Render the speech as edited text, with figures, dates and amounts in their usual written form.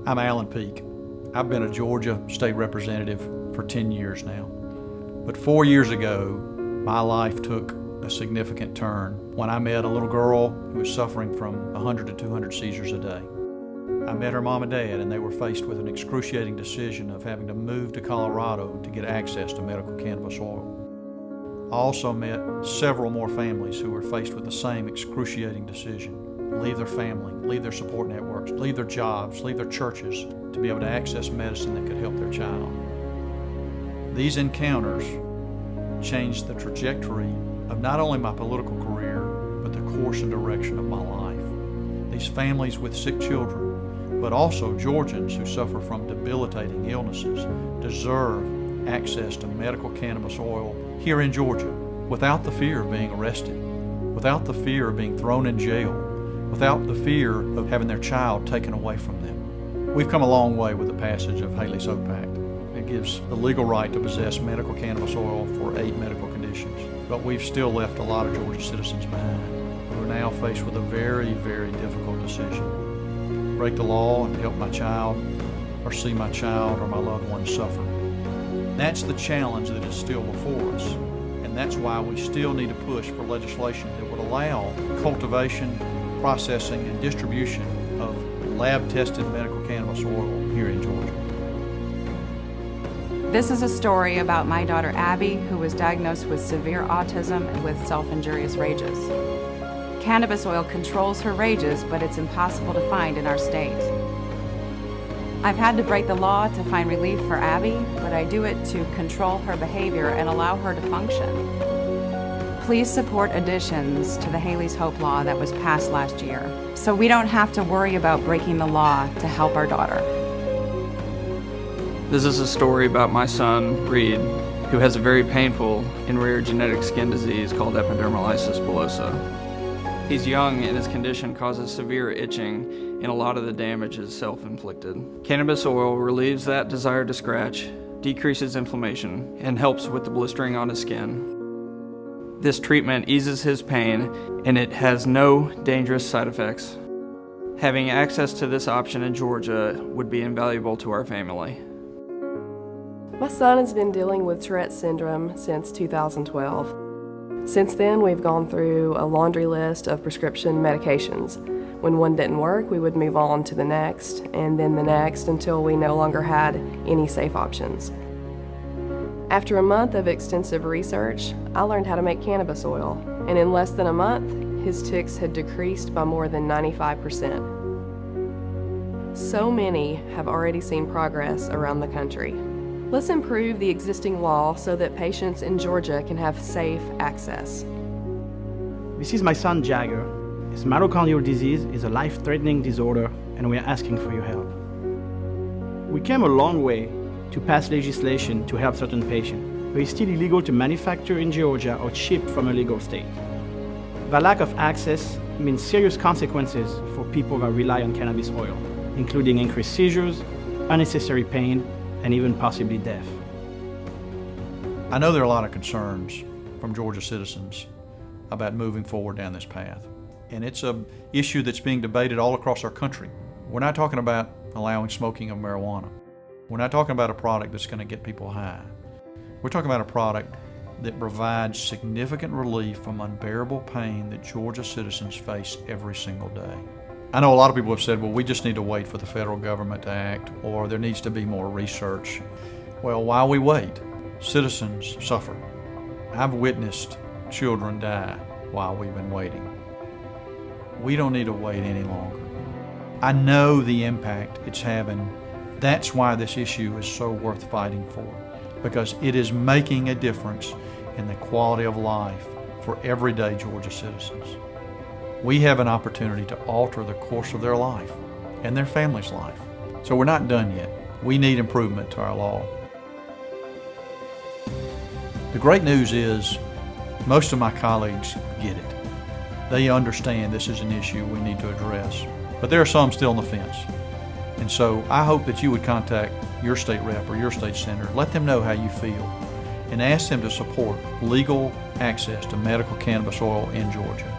I'm Alan Peak. I've been a Georgia state representative for 10 years now. But 4 years ago, my life took a significant turn when I met a little girl who was suffering from 100 to 200 seizures a day. I met her mom and dad, and they were faced with an excruciating decision of having to move to Colorado to get access to medical cannabis oil. I also met several more families who were faced with the same excruciating decision. Leave their family, leave their support networks, leave their jobs, leave their churches to be able to access medicine that could help their child. These encounters changed the trajectory of not only my political career, but the course and direction of my life. These families with sick children, but also Georgians who suffer from debilitating illnesses, deserve access to medical cannabis oil here in Georgia without the fear of being arrested, without the fear of being thrown in jail, without the fear of having their child taken away from them. We've come a long way with the passage of Haley's Hope Act. It gives the legal right to possess medical cannabis oil for 8 medical conditions. But we've still left a lot of Georgia citizens behind who are now faced with a very, very difficult decision. Break the law and help my child, or see my child or my loved one suffer. That's the challenge that is still before us. And that's why we still need to push for legislation that would allow cultivation, processing, and distribution of lab-tested medical cannabis oil here in Georgia. This is a story about my daughter Abby, who was diagnosed with severe autism and with self-injurious rages. Cannabis oil controls her rages, but it's impossible to find in our state. I've had to break the law to find relief for Abby, but I do it to control her behavior and allow her to function. Please support additions to the Haley's Hope law that was passed last year, so we don't have to worry about breaking the law to help our daughter. This is a story about my son, Reed, who has a very painful and rare genetic skin disease called epidermolysis bullosa. He's young and his condition causes severe itching, and a lot of the damage is self-inflicted. Cannabis oil relieves that desire to scratch, decreases inflammation, and helps with the blistering on his skin. This treatment eases his pain, and it has no dangerous side effects. Having access to this option in Georgia would be invaluable to our family. My son has been dealing with Tourette's syndrome since 2012. Since then, we've gone through a laundry list of prescription medications. When one didn't work, we would move on to the next, and then the next, until we no longer had any safe options. After a month of extensive research, I learned how to make cannabis oil, and in less than a month, his tics had decreased by more than 95%. So many have already seen progress around the country. Let's improve the existing law so that patients in Georgia can have safe access. This is my son Jagger. His mitochondrial disease is a life-threatening disorder, and we are asking for your help. We came a long way to pass legislation to help certain patients, but it's still illegal to manufacture in Georgia or ship from a legal state. The lack of access means serious consequences for people that rely on cannabis oil, including increased seizures, unnecessary pain, and even possibly death. I know there are a lot of concerns from Georgia citizens about moving forward down this path. And it's an issue that's being debated all across our country. We're not talking about allowing smoking of marijuana. We're not talking about a product that's going to get people high. We're talking about a product that provides significant relief from unbearable pain that Georgia citizens face every single day. I know a lot of people have said, well, we just need to wait for the federal government to act, or there needs to be more research. Well, while we wait, citizens suffer. I've witnessed children die while we've been waiting. We don't need to wait any longer. I know the impact it's having. That's why this issue is so worth fighting for, because it is making a difference in the quality of life for everyday Georgia citizens. We have an opportunity to alter the course of their life and their family's life. So we're not done yet. We need improvement to our law. The great news is most of my colleagues get it. They understand this is an issue we need to address, but there are some still on the fence. And so I hope that you would contact your state rep or your state senator, let them know how you feel, and ask them to support legal access to medical cannabis oil in Georgia.